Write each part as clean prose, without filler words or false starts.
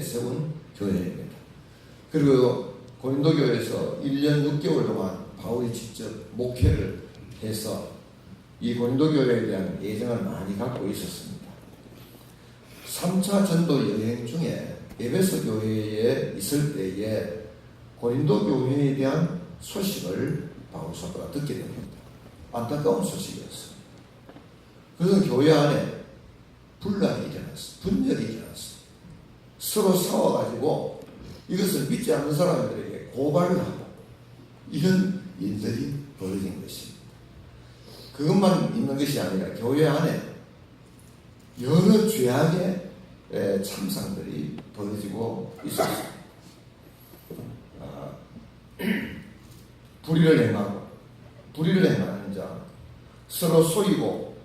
세운 교회입니다. 그리고 고린도 교회에서 1년 6개월 동안 바울이 직접 목회를 해서 이 고린도 교회에 대한 애정을 많이 갖고 있었습니다. 3차 전도 여행 중에 에베소 교회에 있을 때에 고린도 교회에 대한 소식을 바울 사도가 듣게 됩니다. 안타까운 소식이었어요. 그래서 교회 안에 분란이 일어났어요. 분열이 일어났어요. 서로 싸워가지고 이것을 믿지 않는 사람들에게 고발을 하고 이런 일들이 벌어진 것입니다. 그것만 있는 것이 아니라 교회 안에 여러 죄악의 참상들이 벌어지고 있었습니다. 불의를 행하는 자, 서로 속이고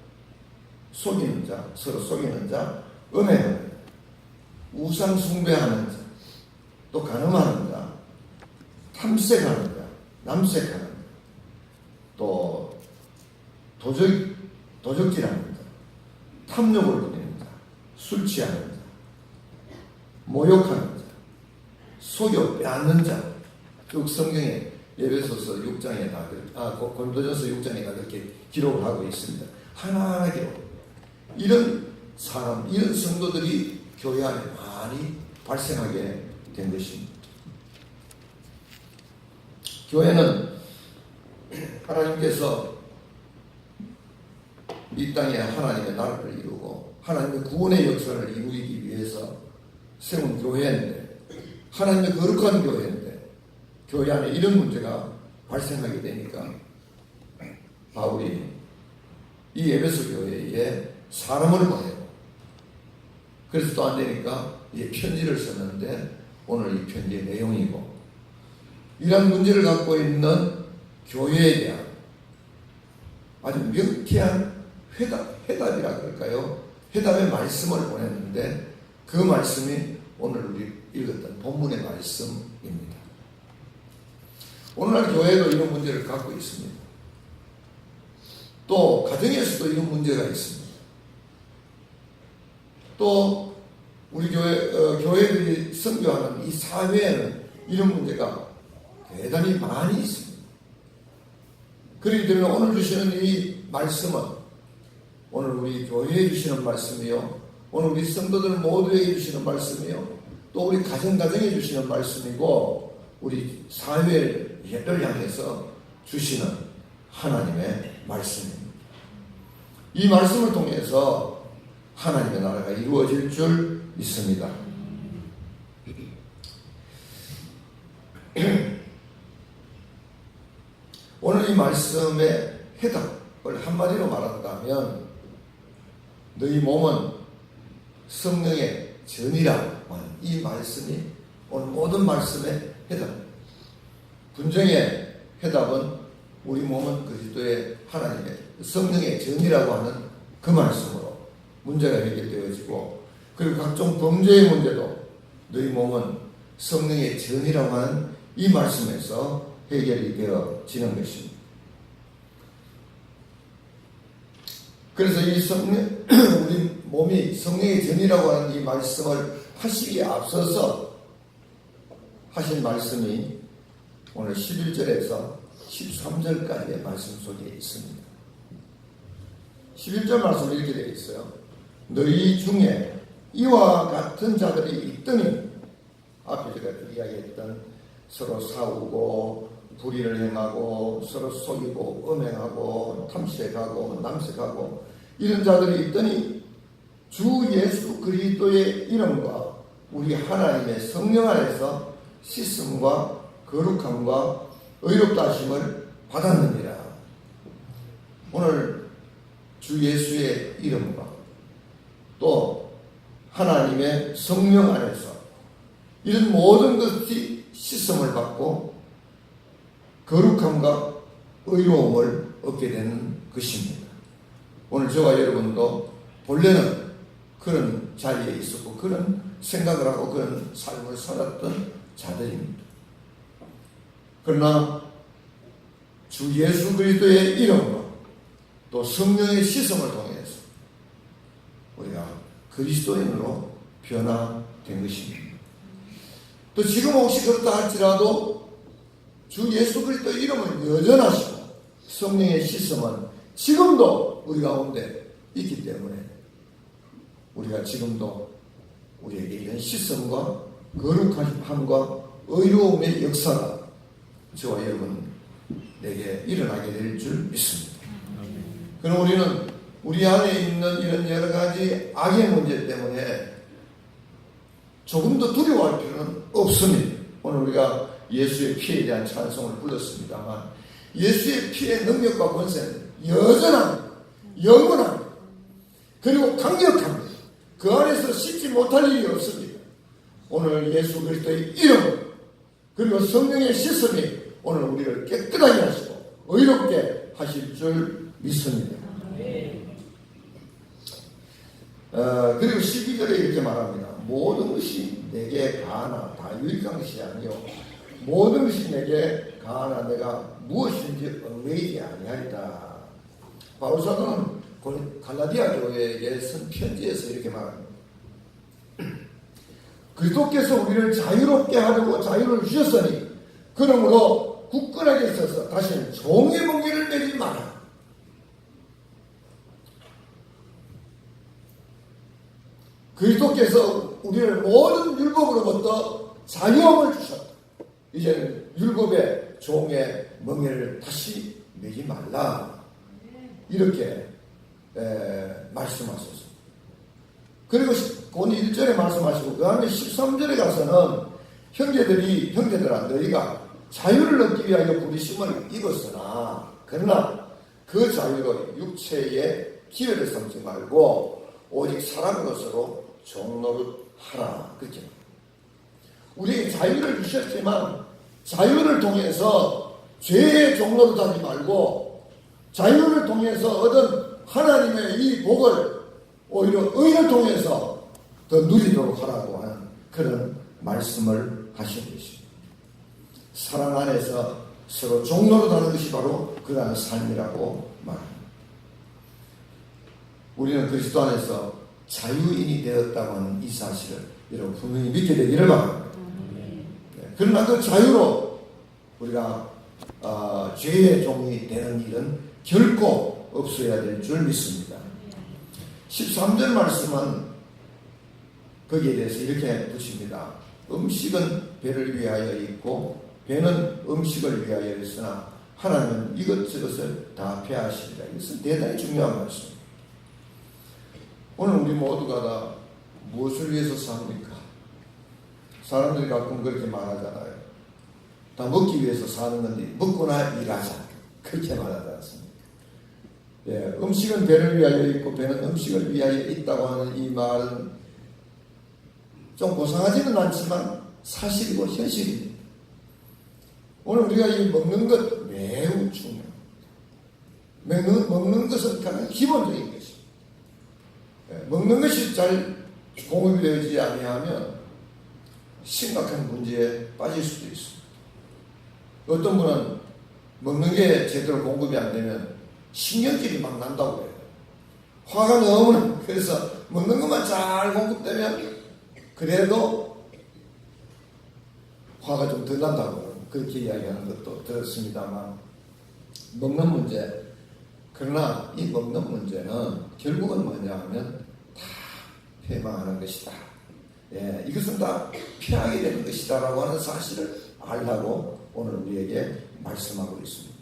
속이는 자, 서로 속이는 자, 음행하는 자, 우상 숭배하는 자, 또 간음하는 자, 탐색하는 자, 남색하는 자, 또 도적질하는 자, 탐욕을 부리는 자, 술 취하는 자, 모욕하는 자, 속여 빼앗는 자, 쭉 성경에 에베소서 6장에 고린도전서 6장에 다 그렇게 기록을 하고 있습니다. 하나하나 기록. 이런 사람, 이런 성도들이 교회 안에 많이 발생하게 된 것입니다. 교회는 하나님께서 이 땅에 하나님의 나라를 이루고 하나님의 구원의 역사를 이루기 위해서 세운 교회인데, 하나님의 거룩한 교회인데 교회 안에 이런 문제가 발생하게 되니까 바울이 이 에베소 교회에 사람을 보내고, 그래서 또 안 되니까 편지를 썼는데 오늘 이 편지의 내용이고, 이런 문제를 갖고 있는 교회에 대한 아주 명쾌한 회답이라 그럴까요? 회답의 말씀을 보냈는데 그 말씀이 오늘 우리 읽었던 본문의 말씀입니다. 오늘날 교회도 이런 문제를 갖고 있습니다. 또 가정에서도 이런 문제가 있습니다. 또 우리 교회들이 선교하는 이 사회에는 이런 문제가 대단히 많이 있습니다. 그렇기 때문에 오늘 주시는 이 말씀은 오늘 우리 교회에 주시는 말씀이요, 오늘 우리 성도들 모두에게 주시는 말씀이요, 또 우리 가정에 주시는 말씀이고, 우리 사회를 향해서 주시는 하나님의 말씀입니다. 이 말씀을 통해서 하나님의 나라가 이루어질 줄 믿습니다. 오늘 이 말씀의 해답을 한마디로 말한다면, 너희 몸은 성령의 전이라고 하는 이 말씀이 오늘 모든 말씀의 해답입니다. 분쟁의 해답은 우리 몸은 그리스도의 하나님의 성령의 전이라고 하는 그 말씀으로 문제가 해결되어지고, 그리고 각종 범죄의 문제도 너희 몸은 성령의 전이라고 하는 이 말씀에서 해결이 되어지는 것입니다. 그래서 이 우리 몸이 성령의 전이라고 하는 이 말씀을 하시기에 앞서서 하신 말씀이 오늘 11절에서 13절까지의 말씀 속에 있습니다. 11절 말씀은 이렇게 되어 있어요. 너희 중에 이와 같은 자들이 있더니, 앞에 제가 이야기했던 서로 싸우고 불의를 행하고 서로 속이고 음행하고 탐색하고 남색하고 이런 자들이 있더니 주 예수 그리스도의 이름과 우리 하나님의 성령 안에서 씻음과 거룩함과 의롭다 하심을 받았느니라. 오늘 주 예수의 이름과 또 하나님의 성령 안에서 이런 모든 것이 씻음을 받고 거룩함과 의로움을 얻게 되는 것입니다. 오늘 저와 여러분도 본래는 그런 자리에 있었고 그런 생각을 하고 그런 삶을 살았던 자들입니다. 그러나 주 예수 그리스도의 이름과 또 성령의 씻음을 통해서 우리가 그리스도인으로 변화된 것입니다. 또 지금 혹시 그렇다 할지라도 주 예수 그리스도 이름은 여전하시고 성령의 씻음은 지금도 우리 가운데 있기 때문에 우리가 지금도 우리에게 이런 씻음과 거룩함과 의로움의 역사가 저와 여러분에게 일어나게 될 줄 믿습니다. 그럼 우리는 우리 안에 있는 이런 여러 가지 악의 문제 때문에 조금 더 두려워할 필요는 없습니다. 오늘 우리가 예수의 피에 대한 찬송을 불렀습니다만 예수의 피의 능력과 권세는 여전합니다. 영원합니다. 그리고 강력합니다. 그 안에서 씻지 못할 일이 없습니다. 오늘 예수 그리스도의 이름 그리고 성령의 씻음이 오늘 우리를 깨끗하게 하시고 의롭게 하실 줄 믿습니다. 그리고 12절에 이렇게 말합니다. 모든 것이 내게 가하나 다 유익한 것이 아니요 모든 것이 내게 가하나 내가 무엇인지 얽매이지 아니하리다. 바울 사도는 갈라디아 교회에게 쓴 편지에서 이렇게 말합니다. 그리스도께서 우리를 자유롭게 하려고 자유를 주셨으니 그러므로 굳건하게 서서 다시는 종의 멍에를 매지 마라. 그리스도께서 우리를 모든 율법으로부터 자유함을 주셨다. 이제는 율법의 종의 멍에를 다시 매지 말라. 이렇게 말씀하셨습니다. 그리고 곧 1절에 말씀하시고 그 다음에 13절에 가서는 형제들아 너희가 자유를 얻기 위하여 부르심을 입었으나 그러나 그 자유로 육체의 기회를 삼지 말고 오직 사람으로서로 종노릇하라. 그렇게 우리에게 자유를 주셨지만 자유를 통해서 죄의 종노릇하지 말고 자유를 통해서 얻은 하나님의 이 복을 오히려 의를 통해서 더 누리도록 하라고 하는 그런 말씀을 하신 것입니다. 사랑 안에서 서로 종노릇하는 것이 바로 그러한 삶이라고 말합니다. 우리는 그리스도 안에서 자유인이 되었다고 하는 이 사실을 여러분 분명히 믿게 되기를 바랍니다. 그러나 그 자유로 우리가 죄의 종이 되는 일은 결코 없어야 될 줄 믿습니다. 13절 말씀은 거기에 대해서 이렇게 붙입니다. 음식은 배를 위하여 있고 배는 음식을 위하여 있으나 하나님은 이것저것을 다 폐하시리라. 이것은 대단히 중요한 말씀입니다. 오늘 우리 모두가 다 무엇을 위해서 삽니까? 사람들이 가끔 그렇게 말하잖아요. 다 먹기 위해서 사는 건데 먹고나 일하자. 그렇게 말하지 않습니까? 예, 음식은 배를 위하여 있고 배는 음식을 위하여 있다고 하는 이 말은 좀 고상하지는 않지만 사실이고 현실입니다. 오늘 우리가 이 먹는 것 매우 중요합니다. 먹는 것은 가장 기본적인 것입니다. 먹는 것이 잘 공급이 되지 아니하면 심각한 문제에 빠질 수도 있습니다. 어떤 분은 먹는 게 제대로 공급이 안 되면 신경질이 막 난다고 해요. 화가 너무 나. 그래서 먹는 것만 잘 공급되면 그래도 화가 좀 덜 난다고 그렇게 이야기하는 것도 들었습니다만 먹는 문제, 그러나 이 먹는 문제는 결국은 뭐냐 하면 다 폐망하는 것이다. 예, 이것은 다 피하게 되는 것이다 라고 하는 사실을 알라고 오늘 우리에게 말씀하고 있습니다.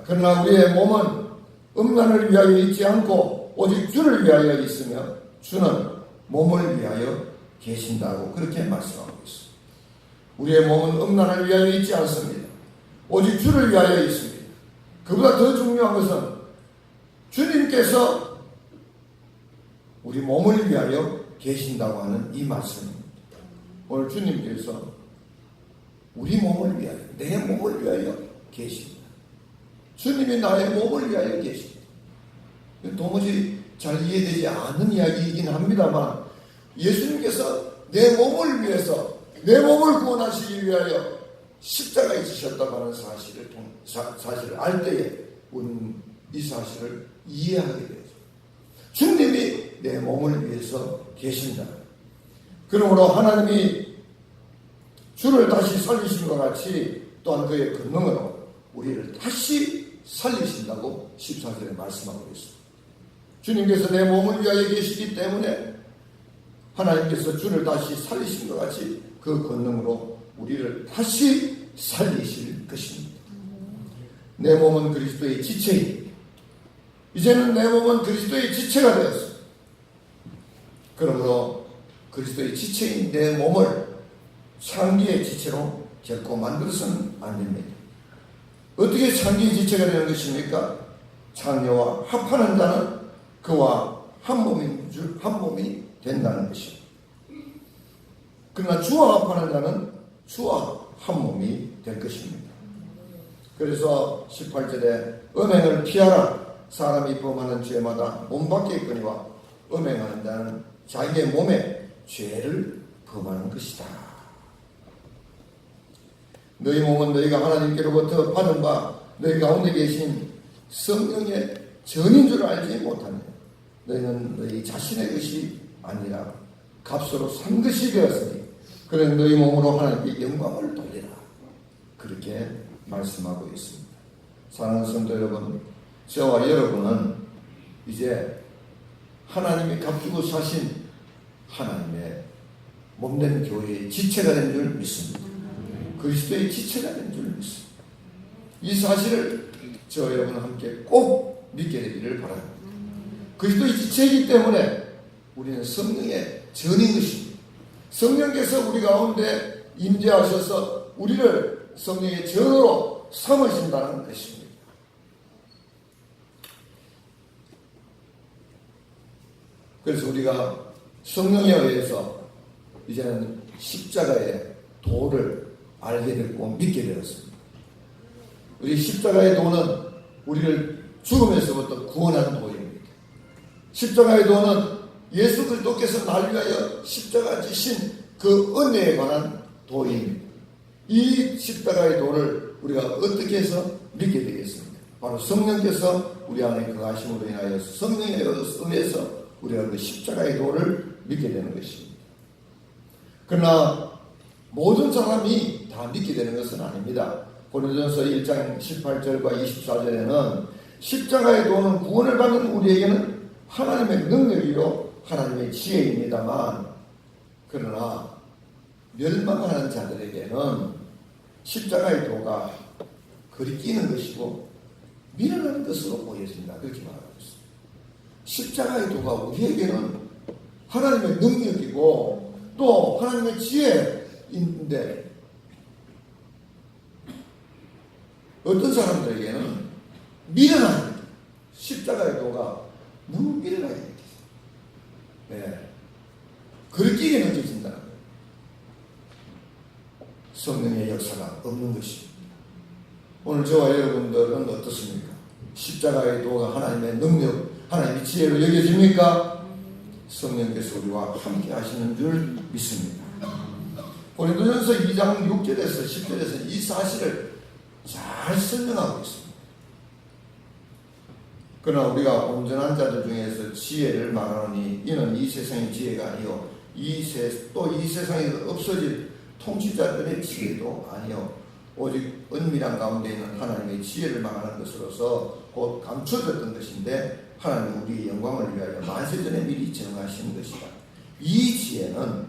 그러나 우리의 몸은 음란을 위하여 있지 않고 오직 주를 위하여 있으며 주는 몸을 위하여 계신다고 그렇게 말씀하고 있습니다. 우리의 몸은 음란을 위하여 있지 않습니다. 오직 주를 위하여 있습니다. 그보다 더 중요한 것은 주님께서 우리 몸을 위하여 계신다고 하는 이 말씀입니다. 오늘 주님께서 우리 몸을 위하여, 내 몸을 위하여 계십니다. 주님이 나의 몸을 위하여 계십니다. 도무지 잘 이해되지 않는 이야기이긴 합니다만 예수님께서 내 몸을 위해서 내 몸을 구원하시기 위하여 십자가에 지셨다고 하는 사실을 알 때에 우리는 이 사실을 이해하게 되죠. 주님이 내 몸을 위해서 계신다. 그러므로 하나님이 주를 다시 살리신 것 같이 또한 그의 권능으로 우리를 다시 살리신다고 14절에 말씀하고 있습니다. 주님께서 내 몸을 위하여 계시기 때문에 하나님께서 주를 다시 살리신 것 같이 그 권능으로 우리를 다시 살리실 것입니다. 내 몸은 그리스도의 지체이니 이제는 내 몸은 그리스도의 지체가 되었습니다. 그러므로 그리스도의 지체인 내 몸을 창기의 지체로 결코 만들어서는 안 됩니다. 어떻게 창기의 지체가 되는 것입니까? 창녀와 합하는 자는 그와 한 몸이 된다는 것입니다. 그러나 주와 합하는 자는 주와 한 몸이 될 것입니다. 그래서 18절에 음행을 피하라. 사람이 범하는 죄마다 몸밖에 있거니와 음행하는 자는 자기의 몸에 죄를 범하는 것이다. 너희 몸은 너희가 하나님께로부터 받은 바 너희 가운데 계신 성령의 전인 줄 알지 못하느냐. 너희는 너희 자신의 것이 아니라 값으로 산 것이 되었으니 그런 너희 몸으로 하나님께 영광을 돌리라. 그렇게 말씀하고 있습니다. 사랑하는 성도 여러분, 저와 여러분은 이제 하나님이 값주고 사신 하나님의 몸된 교회의 지체가 된 줄 믿습니다. 그리스도의 지체가 된 줄 믿습니다. 이 사실을 저와 여러분 함께 꼭 믿게 되기를 바랍니다. 그리스도의 지체이기 때문에 우리는 성령의 전인 것입니다. 성령께서 우리 가운데 임재하셔서 우리를 성령의 전으로 삼으신다는 것입니다. 그래서 우리가 성령에 의해서 이제는 십자가의 도를 알게 됐고 믿게 되었습니다. 우리 십자가의 도는 우리를 죽음에서부터 구원하는 도입니다. 십자가의 도는 예수 그리스도께서 날 위하여 십자가 지신 그 은혜에 관한 도입니다. 이 십자가의 도를 우리가 어떻게 해서 믿게 되겠습니까? 바로 성령께서 우리 안에 거하심으로 인하여 성령에 의해서 우리가 그 십자가의 도를 믿게 되는 것입니다. 그러나 모든 사람이 다 믿게 되는 것은 아닙니다. 고린도전서 1장 18절과 24절에는 십자가의 도는 구원을 받는 우리에게는 하나님의 능력이요 하나님의 지혜입니다만 그러나 멸망하는 자들에게는 십자가의 도가 그리 끼는 것이고 미련한 것으로 보여진다. 그렇게 말하고 있습니다. 십자가의 도가 우리에게는 하나님의 능력이고 또 하나님의 지혜인데 어떤 사람들에게는 미련한 십자가의 도가 너무 미련하게 느껴져요. 네. 그렇게 느껴진다는 거예요. 성령의 역사가 없는 것입니다. 오늘 저와 여러분들은 어떻습니까? 십자가의 도가 하나님의 능력, 하나님의 지혜로 여겨집니까? 성령께서 우리와 함께 하시는 줄 믿습니다. 고린도전서 2장 6절에서 10절에서 이 사실을 잘 설명하고 있습니다. 그러나 우리가 온전한 자들 중에서 지혜를 말하노니 이는 이 세상의 지혜가 아니요 또 이 세상에 없어질 통치자들의 지혜도 아니요 오직 은밀한 가운데 있는 하나님의 지혜를 말하는 것으로서 곧 감춰졌던 것인데 하나님은 우리의 영광을 위하여 만세전에 미리 정하신 것이다. 이 지혜는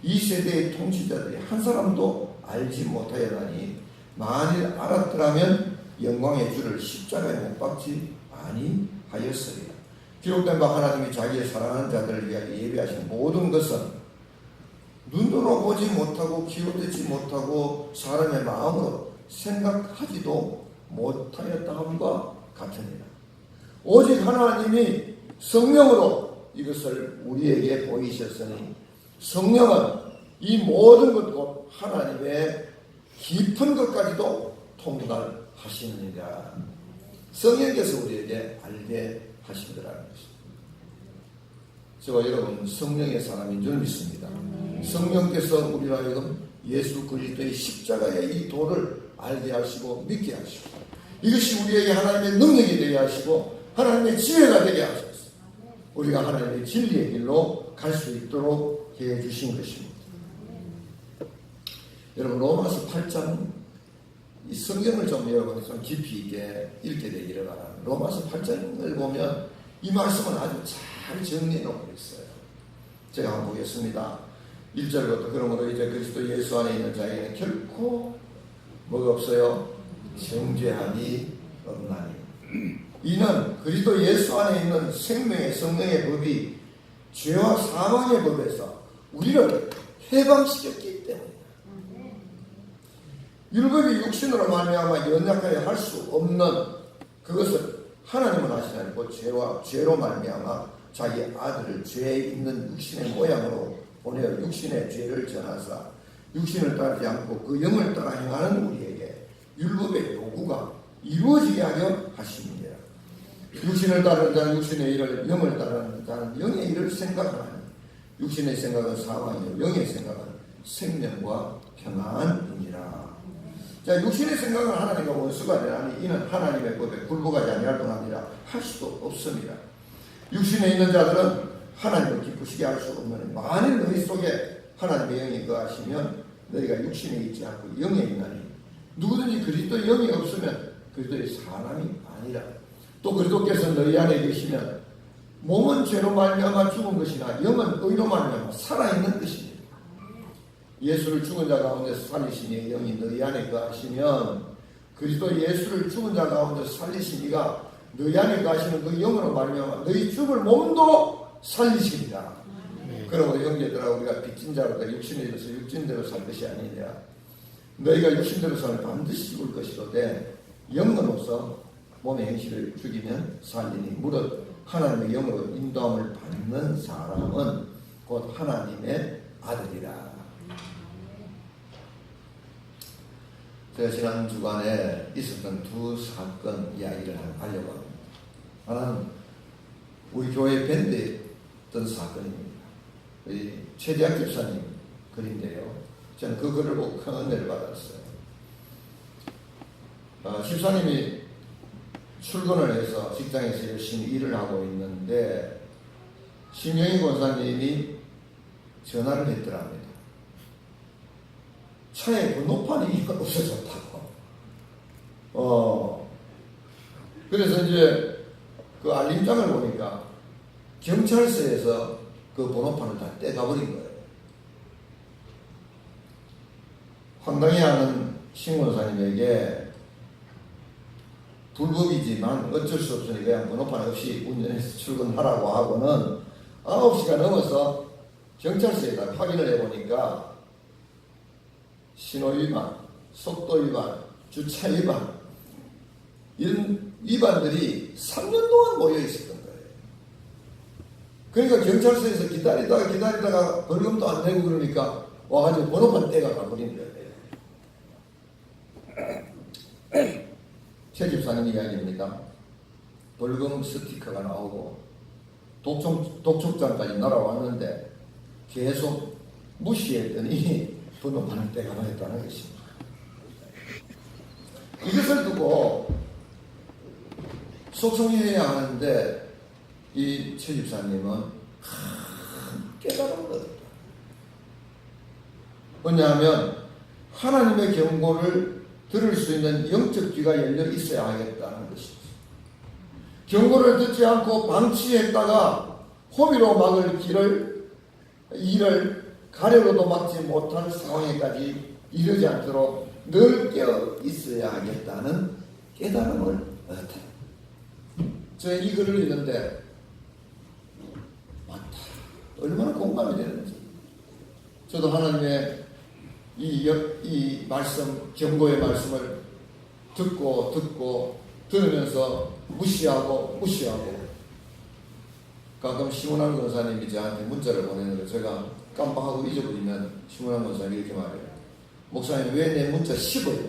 이 세대의 통치자들이 한 사람도 알지 못하였나니 만일 알았더라면 영광의 주를 십자가에 못 박지 아니하였으리라. 기록된 바 하나님이 자기의 사랑하는 자들을 위하여 예비하신 모든 것은 눈으로 보지 못하고 기억되지 못하고 사람의 마음으로 생각하지도 못하였다 함과 같으니라. 오직 하나님이 성령으로 이것을 우리에게 보이셨으니 성령은 이 모든 것과 하나님의 깊은 것까지도 통달하시느니라. 성령께서 우리에게 알게 하시더라는 것입니다. 저와 여러분 성령의 사람인 줄 믿습니다. 성령께서 우리로 하여금 예수 그리스도의 십자가의 이 도를 알게 하시고 믿게 하시고 이것이 우리에게 하나님의 능력이 되게 하시고 하나님의 지혜가 되게 하셨습니다. 우리가 하나님의 진리의 길로 갈 수 있도록 해 주신 것입니다. 여러분 로마서 8장 이 성경을 좀 여러분이 좀 깊이 있게 읽게 되기를 바랍니다. 로마서 8장을 보면 이 말씀은 아주 잘 정리해 놓고 있어요. 제가 한번 보겠습니다. 1절부터 그러므로 이제 그리스도 예수 안에 있는 자에게는 결코 뭐가 없어요? 정죄함이 없나니 이는 그리스도 예수 안에 있는 생명의 성령의 법이 죄와 사망의 법에서 우리를 해방시켰기 때문이다. 율법이 육신으로 말미암아 연약하게 할 수 없는 그것을 하나님은 하시나니 그 죄로 말미암아 자기 아들을 죄에 있는 육신의 모양으로 보내어 육신의 죄를 전하사 육신을 따르지 않고 그 영을 따라 행하는 우리에게 율법의 요구가 이루어지게 하려 하심이니라. 육신을 따르는 자는 육신의 일을, 영을 따르는 자는 영의 일을 생각하나니 육신의 생각은 사망이요 영의 생각은 생명과 평안이니라. 자, 육신의 생각은 하나님과 원수가 되나니 이는 하나님의 법에 굴복하지 아니할 뿐 아니라 할 수도 없습니다. 육신에 있는 자들은 하나님을 기쁘시게 할 수 없는 만일 너희 속에 하나님의 영이 거하시면 너희가 육신에 있지 않고 영에 있나니 누구든지 그리스도 영이 없으면 그리스도의 사람이 아니라. 또 그리스도께서 너희 안에 계시면 몸은 죄로 말미암아 죽은 것이나 영은 의로 말미암아 살아있는 것입니다. 예수를 죽은 자 가운데서 살리시니 영이 너희 안에 거하시면 그리스도 예수를 죽은 자 가운데서 살리신 이가 너희 안에 거하시는 그 영으로 말미암아 너희 죽을 몸도 살리시리라. 그러므로 형제들아 우리가 빚진 자로다 육신에 있어서 육신대로 살 것이 아니니라. 너희가 육신대로 살면 반드시 죽을 것이로되 영으로서 몸의 행실을 죽이면 살리니 무릇 하나님의 영으로 인도함을 받는 사람은 곧 하나님의 아들이라. 제가 지난 주간에 있었던 두 사건 이야기를 하려고 합니다. 하나는 우리 교회 밴드에 있던 사건입니다. 최재학 집사님 글인데요. 저는 그 글을 보고 큰 은혜를 받았어요. 집사님이 출근을 해서 직장에서 열심히 일을 하고 있는데 신영희 권사님이 전화를 했더랍니다. 차에 번호판이 없어졌다고. 그래서 이제 그 알림장을 보니까 경찰서에서 그 번호판을 다 떼가버린 거예요. 황당해하는 신권사님에게 불법이지만 어쩔 수 없으니 그냥 번호판 없이 운전해서 출근하라고 하고는 9시가 넘어서 경찰서에다 확인을 해보니까 신호위반, 속도위반, 주차위반 이런 위반들이 3년 동안 모여 있었던 거예요. 그러니까 경찰서에서 기다리다가 벌금도 안 내고 그러니까 와가지고 번호판 떼가 가버린 거예요. 최 집사님 이야기입니다. 벌금 스티커가 나오고 독촉장까지 날아왔는데 계속 무시했더니 번호판을 떼가버렸다는 것입니다. 이것을 두고 소송해야 하는데 이 최 집사님은 깨달음을 얻었다. 왜냐하면 하나님의 경고를 들을 수 있는 영적 귀가 열려 있어야 하겠다는 것입니다. 경고를 듣지 않고 방치했다가 호미로 막을 일을 가래로도 막지 못할 상황에까지 이르지 않도록 늘 깨어 있어야 하겠다는 깨달음을 얻었다. 제가 이 글을 읽는데 맞다. 얼마나 공감이 되는지. 저도 하나님의 이 말씀, 경고의 말씀을 듣고 들으면서 무시하고 가끔 심은환 권사님이 저한테 문자를 보내는데 제가 깜빡하고 잊어버리면 심은환 권사님이 이렇게 말해요. 목사님 왜 내 문자 씹어요?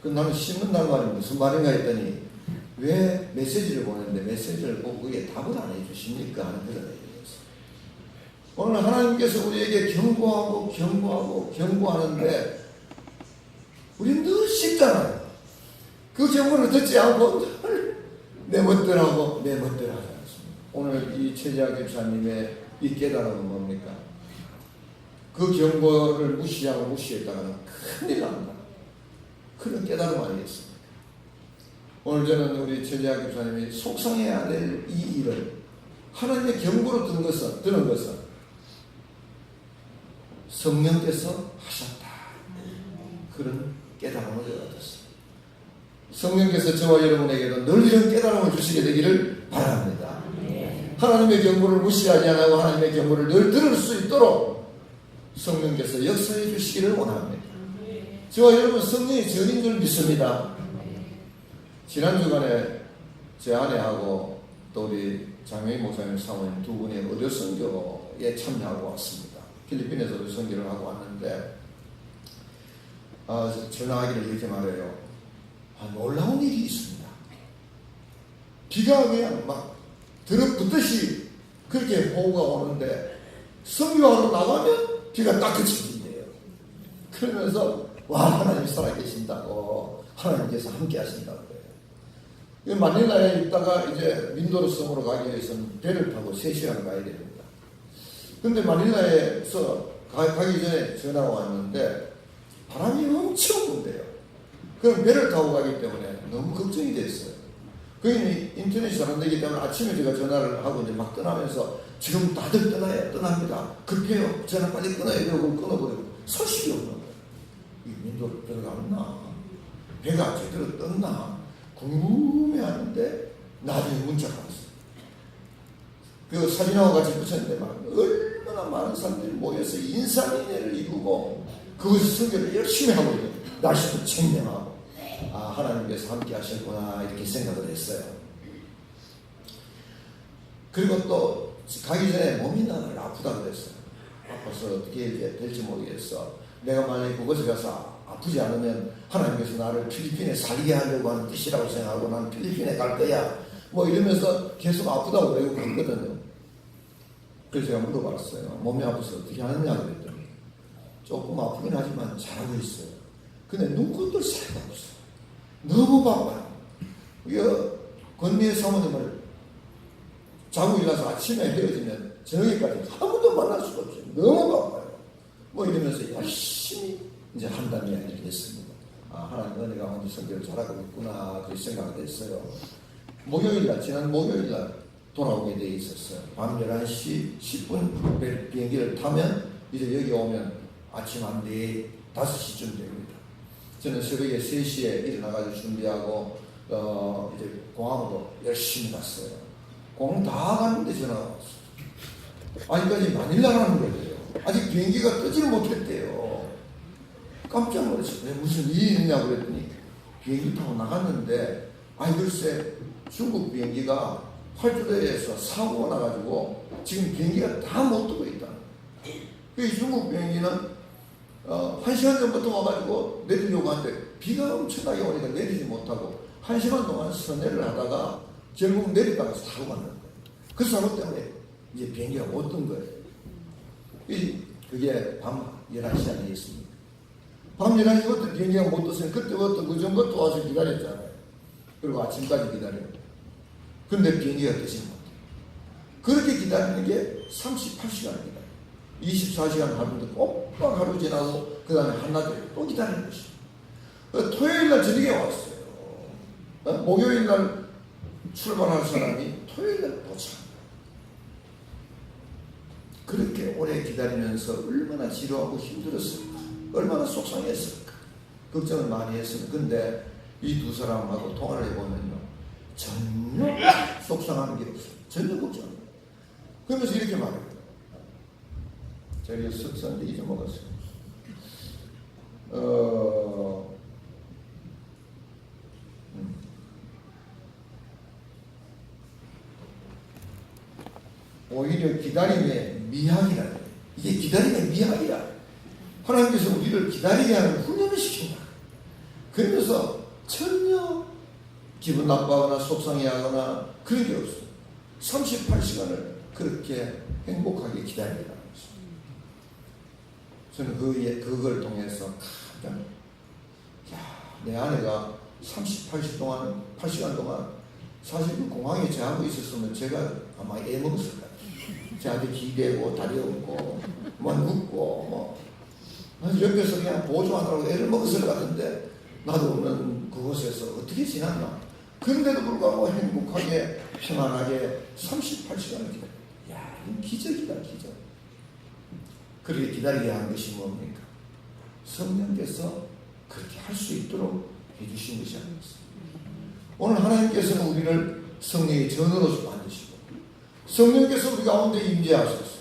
그 나는 씹는다는 말이 무슨 말인가 했더니 왜 메시지를 보냈는데 메시지를 보고 그게 답을 안 해주십니까? 하는 그런 얘기였어요. 오늘 하나님께서 우리에게 경고하는데 우리는 늘 씹잖아요. 그 경고를 듣지 않고 늘 내 멋대로 하지 않습니다. 오늘 이 최재학 집사님의 이 깨달음은 뭡니까? 그 경고를 무시하고 무시했다가는 큰일 납니다. 그런 깨달음 아니겠습니까? 오늘 저는 우리 최재학 집사님이 속상해야 될 이 일을 하나님의 경고로 드는 것은 성령께서 하셨다. 그런 깨달음을 얻었습니다. 성령께서 저와 여러분에게도 늘 이런 깨달음을 주시게 되기를 바랍니다. 하나님의 경고를 무시하지 않고 하나님의 경고를 늘 들을 수 있도록 성령께서 역사해 주시기를 원합니다. 저와 여러분 성령의 전인 줄 믿습니다. 지난 주간에 제 아내하고 또 우리 장명희 목사님 사모님 두 분이 의료 선교에 참여하고 왔습니다. 필리핀에서 의료 선교를 하고 왔는데 전화하기를 이렇게 말해요. 놀라운 일이 있습니다. 비가 그냥 막 들어붙듯이 그렇게 호우가 오는데 선교하러 나가면 비가 딱 그치긴대요. 그러면서 와, 하나님 살아계신다고, 하나님께서 함께 하신다고 그래요. 마닐라에 있다가 이제 민도르 섬으로 가기 위해서는 배를 타고 3시간 가야 됩니다. 근데 마닐라에서 가기 전에 전화가 왔는데 바람이 엄청 분대요. 그럼 배를 타고 가기 때문에 너무 걱정이 됐어요. 거기는 인터넷이 잘 안 되기 때문에 아침에 제가 전화를 하고 이제 막 떠나면서 지금 다들 떠납니다. 급해요. 전화 빨리 끊어야 되고 끊어버리고 소식이 없는 거예요. 이 민도로 들어갔나? 배가 제대로 떴나? 궁금해하는데 나중에 문자가 왔어요. 그 사진하고 같이 붙였는데 막 얼마나 많은 사람들이 모여서 인산인해를 이루고 그것을 설교를 열심히 하고 있는 날씨도 청명하고 하나님께서 함께 하셨구나 이렇게 생각을 했어요. 그리고 또 가기 전에 몸이 나를 아프다고 그랬어요. 아파서 어떻게 이제 될지 모르겠어. 내가 만약에 그곳에 가서 아프지 않으면 하나님께서 나를 필리핀에 살게 하려고 하는 뜻이라고 생각하고 나는 필리핀에 갈 거야. 뭐 이러면서 계속 아프다고 그러고 갔거든요. 그래서 제가 물어봤어요. 몸이 아파서 어떻게 하느냐 그랬더니 조금 아프긴 하지만 잘하고 있어요. 근데 눈꽃들 사이가 없어요. 너무 바빠요. 권미애 사모님을 자고 일어나서 아침에 헤어지면 저녁에까지 아무도 만날 수가 없어요. 너무 바빠요. 뭐 이러면서 열심히 이제 한다는 이야기를 했습니다. 하나님 은혜가 오늘 선교를 잘하고 있구나 그렇게 생각을 했어요. 목요일날, 지난 목요일날 돌아오게 돼 있었어요. 밤 11시 10분 비행기를 타면 이제 여기 오면 아침 한 5시쯤 됩니다. 저는 새벽에 3시에 일어나가지고 준비하고 이제 공항으로 열심히 갔어요. 공항 다 갔는데 전화가 왔어요. 아직까지 마닐라라는 거예요. 아직 비행기가 뜨지를 못했대요. 깜짝 놀랐어요. 무슨 일이 있냐고 그랬더니 비행기 타고 나갔는데 글쎄 중국 비행기가 활주로에서 사고가 나가지고 지금 비행기가 다 못 뜨고 있다. 이 중국 비행기는 1시간 전부터 와가지고 내리려고 하는데 비가 엄청나게 오니까 내리지 못하고 1시간 동안 선회를 하다가 결국 내리다가 사고가 난 거예요. 그 사고 때문에 이제 비행기가 못 뜬 거예요. 그게 밤 11시 아니겠습니까? 밤 11시부터 비행기가 못 떴으니 그때부터 그 전부터 와서 기다렸잖아요. 그리고 아침까지 기다려요. 근데 비행기가 뜨지 못해요. 그렇게 기다리는 게 38시간을 기다려요. 24시간 하루인데 꼬박 하루 지나고 그 다음에 한낮에 또 기다리는 것이에요. 토요일날 저녁에 왔어요. 목요일날 출발할 사람이 토요일날 도착. 그렇게 오래 기다리면서 얼마나 지루하고 힘들었을까, 얼마나 속상했을까, 걱정을 많이 했습니다. 근데 이 두 사람하고 통화를 해보면요, 전혀 속상한 게 없어요. 전혀 걱정 안 해요. 그러면서 이렇게 말해요. 제가 석선인데 잊어먹었어요. 오히려 기다림의 미학이라. 이게 기다림의 미학이야. 하나님께서 우리를 기다리게 하는 훈련을 시킨다. 그러면서 전혀 기분 나빠하거나 속상해하거나 그런 게 없어요. 38시간을 그렇게 행복하게 기다리라는 것입니다. 저는 그걸 통해서 내 아내가 38시간 동안 사실 그 공항에 저하고 있었으면 제가 아마 애먹었을 거예요. 저한테 기대고 다리 얹고 뭐 눕고 뭐 옆에서 그냥 보조하느라고 애를 먹었을 것 같은데 나도 없는 그곳에서 어떻게 지났나. 그런데도 불구하고 행복하게 편안하게 38시간을 기다려. 야, 이건 기적이다, 기적. 그렇게 기다리게 한 것이 뭡니까? 성령께서 그렇게 할 수 있도록 해주신 것이 아니었습니다. 오늘 하나님께서는 우리를 성령의 전으로서 만드시고 성령께서 우리 가운데 임재하셔서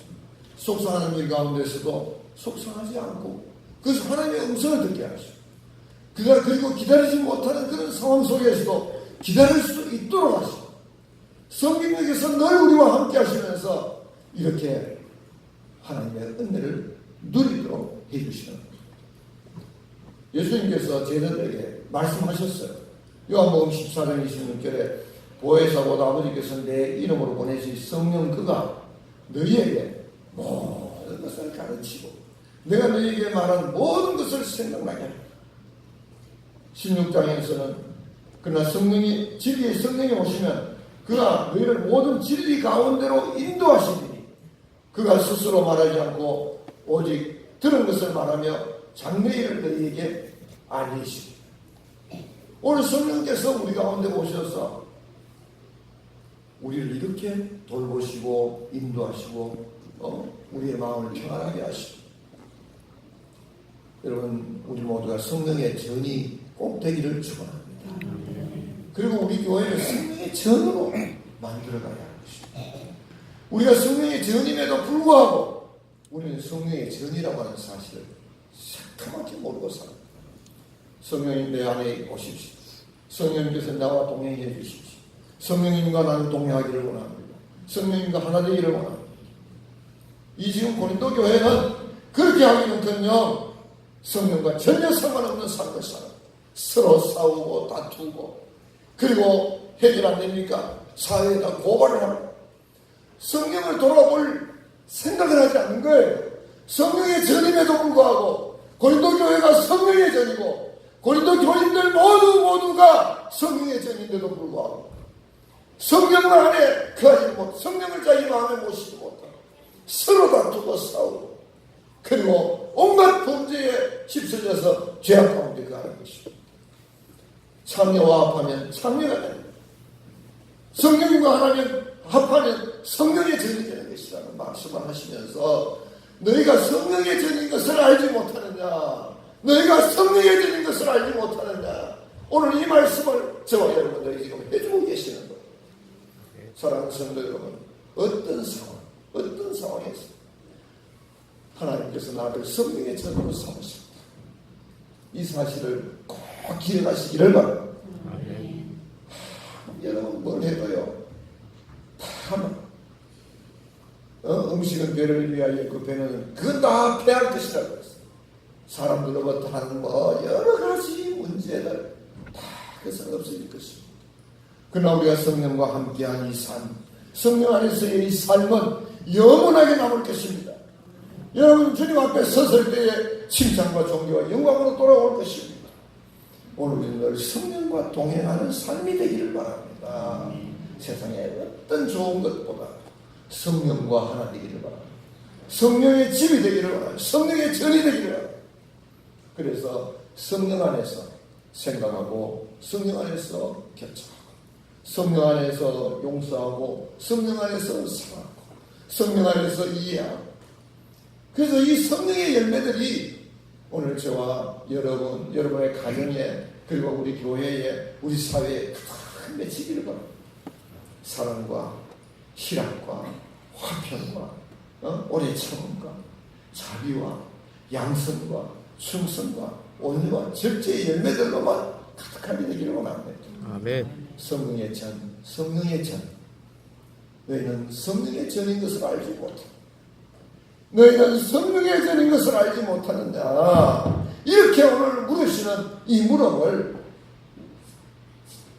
속상하는 일 가운데서도 속상하지 않고 그래서 하나님의 음성을 듣게 하시고 그리고 기다리지 못하는 그런 상황 속에서도 기다릴 수 있도록 하시고 성령께서 늘 우리와 함께 하시면서 이렇게 하나님의 은혜를 누리도록 해주시는 거예요. 예수님께서 제자들에게 말씀하셨어요. 요한복음 14장 26절에 보혜사보다 아버지께서 내 이름으로 보내신 성령 그가 너희에게 모든 것을 가르치고 내가 너희에게 말한 모든 것을 생각나게 합니다. 16장에서는 그러나 진리의 성령이 오시면 그가 너희를 모든 진리 가운데로 인도하시리니 그가 스스로 말하지 않고 오직 들은 것을 말하며 장래일을 너희에게 알리시리. 오늘 성령께서 우리 가운데 오셔서 우리를 이렇게 돌보시고 인도하시고 우리의 마음을 평안하게 하시고 여러분 우리 모두가 성령의 전이 꼭 되기를 축원합니다. 그리고 우리 교회를 성령의 전으로 만들어가야 하는 것입니다. 우리가 성령의 전임에도 불구하고 우리는 성령의 전이라고 하는 사실을 새카맣게 모르고 살아요. 성령님 내 안에 오십시오. 성령님께서 나와 동행해 주십시오. 성령님과 나는 동행하기를 원합니다. 성령님과 하나 되기를 원합니다. 이 지금 고린도 교회는 그렇게 하기는커녕 성령과 전혀 상관없는 삶을 살아요. 서로 싸우고 다투고 그리고 해결 안 됩니까? 사회에다 고발을 하고 성령을 돌아볼 생각을 하지 않는 거예요. 성령의 전임에도 불구하고 고린도 교회가 성령의 전이고 고린도 교인들 모두가 성령의 전인데도 불구하고 성령 안에 거하지 못, 성령을 자기 마음에 모시지 못하고 서로 다투고 싸우고 그리고 온갖 범죄에 휩쓸려서 죄악 가운데 가는 것입니다. 창녀와 합하면 창녀가 됩니다. 성령과 하나님 합하면 성령의 전이 되는 것이라는 말씀을 하시면서 너희가 성령의 전인 것을 알지 못하느냐, 너희가 성령의 전인 것을 알지 못하느냐, 오늘 이 말씀을 저와 여러분들이 지금 해주고 계시는 거예요. 사랑하는 성도 여러분, 어떤 상황에서 하나님께서 나를 성령의 전으로 삼으셨다, 이 사실을 꼭 기억하시기를 바랍니다. 여러분 뭘 해도요, 음식은 배를 위하여 그 배는 그건 다 패할 것이라고 했어요. 사람들로부터 하는 여러 가지 문제들 다 그것은 없어질 것입니다. 그러나 우리가 성령과 함께한 이 삶, 성령 안에서의 이 삶은 영원하게 남을 것입니다. 여러분 주님 앞에 섰을 때에 칭찬과 존귀와 영광으로 돌아올 것입니다. 오늘 우리는 늘 성령과 동행하는 삶이 되기를 바랍니다. 세상에 어떤 좋은 것보다 성령과 하나 되기를 바랍니다. 성령의 집이 되기를 바랍니다. 성령의 전이 되기를 바랍니다. 그래서 성령 안에서 생각하고 성령 안에서 결정하고 성령 안에서 용서하고 성령 안에서 사랑하고 성령 안에서 이해하고, 그래서 이 성령의 열매들이 오늘 저와 여러분의 가정에 그리고 우리 교회에 우리 사회에 큰 맺히기를 바랍니다. 사랑과 희락과 화평과 오래 참음과 자비와 양선과 충성과 온유와 절제의 열매들로만 가득하게 되기를 원합니다. 아멘. 성령의 전. 너희는 성령의 전인 것을 알지 못해. 너희는 성령의 전인 것을 알지 못하느냐. 이렇게 오늘 물으시는 이 물음을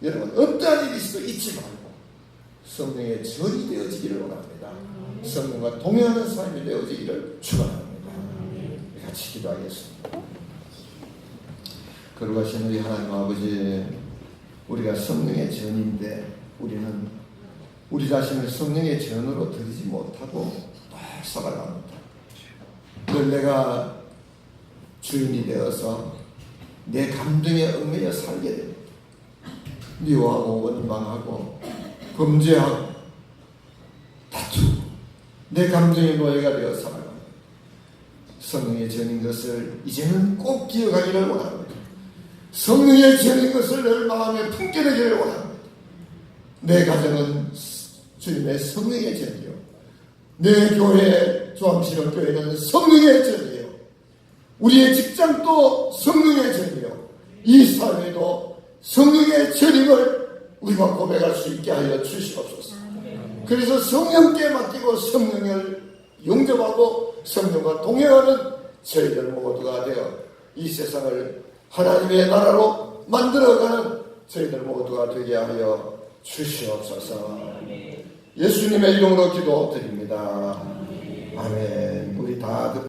여러분 어떠한 일이 있어도 잊지 말고 성령의 전이 되어지기를 원합니다. 성령과 동행하는 삶이 되어지기를 축원합니다. 같이 기도하겠습니다. 거룩하신 우리 하나님 아버지, 우리가 성령의 전인데 우리는 우리 자신을 성령의 전으로 드리지 못하고 살아갑니다. 늘 내가 주인이 되어서 내 감정에 얽매여 살게 됩니다. 미워하고 원망하고 범죄하고 다투고 내 감정의 노예가 되어 살아갑니다. 성령의 전인 것을 이제는 꼭 기억하기를 원합니다. 성령의 전인 것을 늘 마음에 품게 되기를 원합니다. 내 가정은 주님의 성령의 전이요, 내 교회 조암신학교회는 성령의 전이요, 우리의 직장도 성령의 전이요, 이 사회도 성령의 전임을 우리가 고백할 수 있게 하여 주시옵소서. 그래서 성령께 맡기고 성령을 영접하고 성령과 동행하는 저희들 모두가 되어 이 세상을 하나님의 나라로 만들어가는 저희들 모두가 되게 하여 주시옵소서. 예수님의 이름으로 기도드립니다. 아멘.